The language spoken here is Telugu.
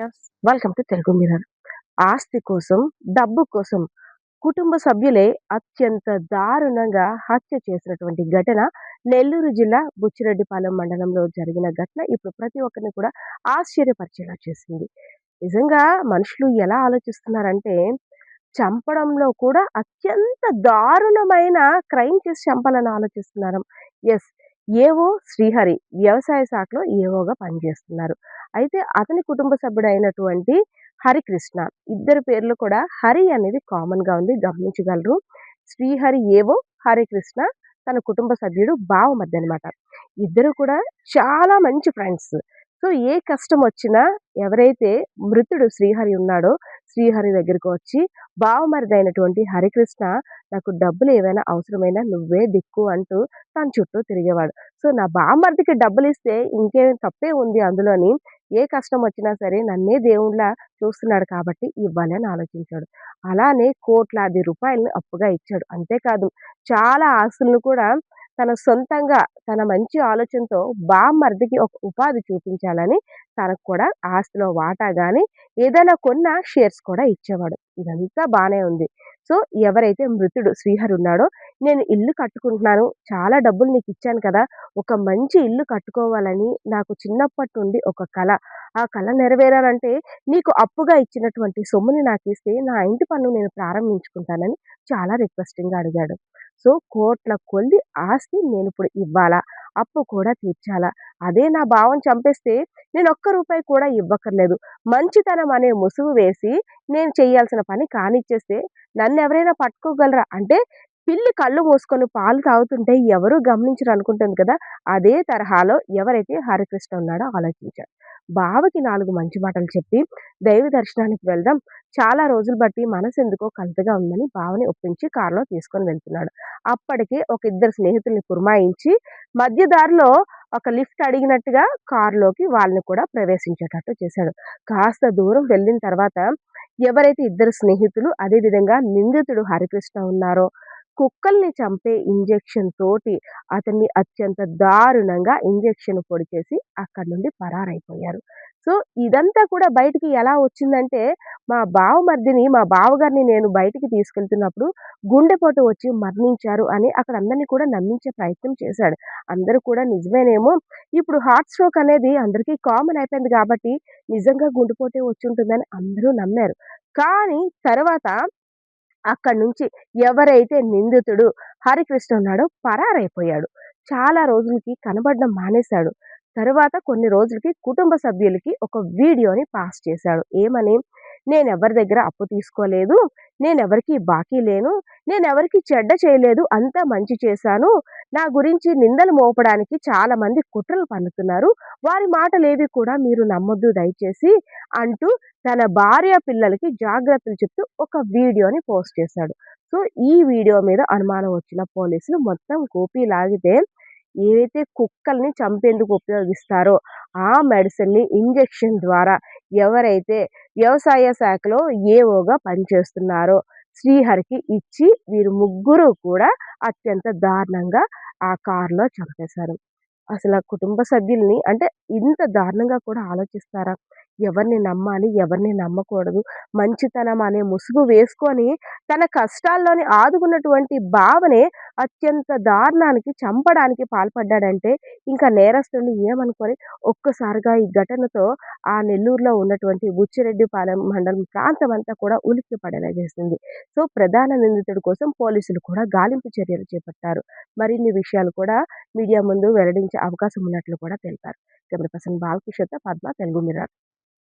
Viewers, welcome to Telugu mirror. ఆస్తి కోసం, డబ్బు కోసం కుటుంబ సభ్యులే అత్యంత దారుణంగా హత్య చేసినటువంటి ఘటన నెల్లూరు జిల్లా బుచ్చిరెడ్డిపాలెం మండలంలో జరిగిన ఘటన ఇప్పుడు ప్రతి ఒక్కరిని కూడా ఆశ్చర్యపరిచేలా చేసింది. నిజంగా మనుషులు ఎలా ఆలోచిస్తున్నారంటే చంపడంలో కూడా అత్యంత దారుణమైన క్రైమ్ చేసి చంపాలని ఆలోచిస్తున్నారు. యెస్. ఏవో శ్రీహరి వ్యవసాయ శాఖలో ఏవోగా పనిచేస్తున్నారు. అయితే అతని కుటుంబ సభ్యుడైనటువంటి హరికృష్ణ, ఇద్దరి పేర్లు కూడా హరి అనేది కామన్‌గా ఉంది, గమనించగలరు. శ్రీహరి ఏవో, హరికృష్ణ తన కుటుంబ సభ్యుడు బావమరిది అనమాట. ఇద్దరు కూడా చాలా మంచి ఫ్రెండ్స్. సో, ఏ కష్టమొచ్చినా ఎవరైతే మృతుడు శ్రీహరి ఉన్నాడో, శ్రీహరి దగ్గరికి వచ్చి బావమరిదైనటువంటి హరికృష్ణ నాకు డబ్బులు ఏవైనా అవసరమైనా నువ్వే దిక్కు అంటూ తన చుట్టూ తిరిగేవాడు. సో, నా బావమరిదికి డబ్బులిస్తే ఇంకేం తప్పే ఉంది అందులోని. ఏ కష్టం వచ్చినా సరే నన్నే దేవుడిలా చూస్తున్నాడు కాబట్టి ఇవ్వాలి అని ఆలోచించాడు. అలానే కోట్లాది రూపాయలను అప్పుగా ఇచ్చాడు. అంతేకాదు చాలా ఆస్తులను కూడా తన సొంతంగా తన మంచి ఆలోచనతో బామర్దికి ఒక ఉపాధి చూపించాలని తనకు కూడా ఆస్తిలో వాటా గాని, ఏదైనా కొన్నా షేర్స్ కూడా ఇచ్చేవాడు. ఇదంతా బానే ఉంది. సో, ఎవరైతే మృతుడు శ్రీహరి ఉన్నాడో, నేను ఇల్లు కట్టుకుంటున్నాను, చాలా డబ్బులు నీకిచ్చాను కదా! ఒక మంచి ఇల్లు కట్టుకోవాలని నాకు చిన్నప్పటి నుండి ఒక కల. ఆ కల నెరవేరాలంటే నీకు అప్పుగా ఇచ్చినటువంటి సొమ్ముని నాకిస్తే నా ఇంటి పన్ను నేను ప్రారంభించుకుంటానని చాలా రిక్వెస్టింగ్‌గా అడిగాడు. సో, కోట్ల కొలది ఆస్తి నేనిప్పుడు ఇవ్వాలా? అప్పు కూడా తీర్చాలా? అదే నా బావని చంపేస్తే నేను ఒక్క రూపాయి కూడా ఇవ్వక్కర్లేదు. మంచితనం అనే ముసుగు వేసి నేను చేయాల్సిన పని కానిచ్చేస్తే నన్నెవరైనా పట్టుకోగలరా? అంటే పిల్లి కళ్ళు మూసుకొని పాలు తాగుతుంటే ఎవరు గమనించరు అనుకుంటుంది కదా! అదే తరహాలో ఎవరైతే హరికృష్ణ ఉన్నాడో ఆలోచించాడు. బావకి 4 మంచి మాటలు చెప్పి దైవ దర్శనానికి వెళ్దాం. చాలా రోజులు బట్టి మనసెందుకో కలతగా ఉందని బావని ఒప్పించి కారులో తీసుకొని వెళ్తున్నాడు. అప్పటికే ఒక ఇద్దరు స్నేహితుల్ని పురమాయించి మధ్య దారిలో ఒక లిఫ్ట్ అడిగినట్టుగా కారులోకి వాళ్ళని కూడా ప్రవేశించేటట్టు చేశాడు. కాస్త దూరం వెళ్ళిన తర్వాత ఎవరైతే ఇద్దరు స్నేహితులు అదే విధంగా నిందితుడు హరికృష్ణ ఉన్నారో, కుక్కల్ని చంపే ఇంజెక్షన్ తోటి అతన్ని అత్యంత దారుణంగా ఇంజెక్షన్ పొడి చేసి అక్కడి నుండి పరారైపోయారు. సో, ఇదంతా కూడా బయటికి ఎలా వచ్చిందంటే, మా బావగారిని నేను బయటికి తీసుకెళ్తున్నప్పుడు గుండెపోటు వచ్చి మరణించారు అని అక్కడ అందరిని కూడా నమ్మించే ప్రయత్నం చేశాడు. అందరూ కూడా నిజమేనేమో, ఇప్పుడు హార్ట్ స్ట్రోక్ అనేది అందరికీ కామన్ అయిపోయింది కాబట్టి నిజంగా గుండెపోటే వచ్చుంటుందని అందరూ నమ్మారు. కానీ తర్వాత అక్కడి నుంచి ఎవరైతే నిందితుడు హరికృష్ణ ఉన్నాడో పరారైపోయాడు. చాలా రోజులకి కనబడడం మానేశాడు. తరువాత కొన్ని రోజులకి కుటుంబ సభ్యులకి ఒక వీడియోని పాస్ చేశాడు. ఏమని? నేనెవరి దగ్గర అప్పు తీసుకోలేదు. నేనెవరికీ బాకీ లేను. నేనెవరికీ చెడ్డ చేయలేదు. అంతా మంచి చేశాను. నా గురించి నిందలు మోపడానికి చాలా మంది కుట్రలు పన్నుతున్నారు. వారి మాటలేవి కూడా మీరు నమ్మొద్దు దయచేసి అంటూ తన భార్య, పిల్లలకి జాగ్రత్తలు చెప్తూ ఒక వీడియోని పోస్ట్ చేశాడు. సో, ఈ వీడియో మీద అనుమానం వచ్చిన పోలీసులు మొత్తం కూపీ లాగితే ఏవైతే కుక్కల్ని చంపేందుకు ఉపయోగిస్తారో ఆ మెడిసిన్‌ని ఇంజెక్షన్ ద్వారా ఎవరైతే వ్యవసాయ శాఖలో ఏఓగా పనిచేస్తున్నారో శ్రీహరికి ఇచ్చి వీరు ముగ్గురు కూడా అత్యంత దారుణంగా ఆ కారులో చంపేశారు. అసల కుటుంబ సభ్యుల్ని అంటే ఇంత దారుణంగా కూడా ఆలోచిస్తారా? ఎవరిని నమ్మాలి? ఎవరిని నమ్మకూడదు? మంచితనం అనే ముసుగు వేసుకొని తన కష్టాల్లోని ఆదుకున్నటువంటి బావనే అత్యంత దారుణానికి చంపడానికి పాల్పడ్డాడంటే ఇంకా నేరస్తుడిని ఏమనుకోని ఒక్కసారిగా ఈ ఘటనతో ఆ నెల్లూరులో ఉన్నటువంటి బుచ్చిరెడ్డిపాలెం మండలం ప్రాంతమంతా కూడా ఉలిక్కి పడేలా చేసింది. సో, ప్రధాన నిందితుడి కోసం పోలీసులు కూడా గాలింపు చర్యలు చేపట్టారు. మరిన్ని విషయాలు కూడా మీడియా ముందు వెల్లడించే అవకాశం ఉన్నట్లు కూడా తెలిపారు. కెమెరా పర్సన్ బాలకిషోర్‌తో పద్మ, తెలుగు మిర్రర్.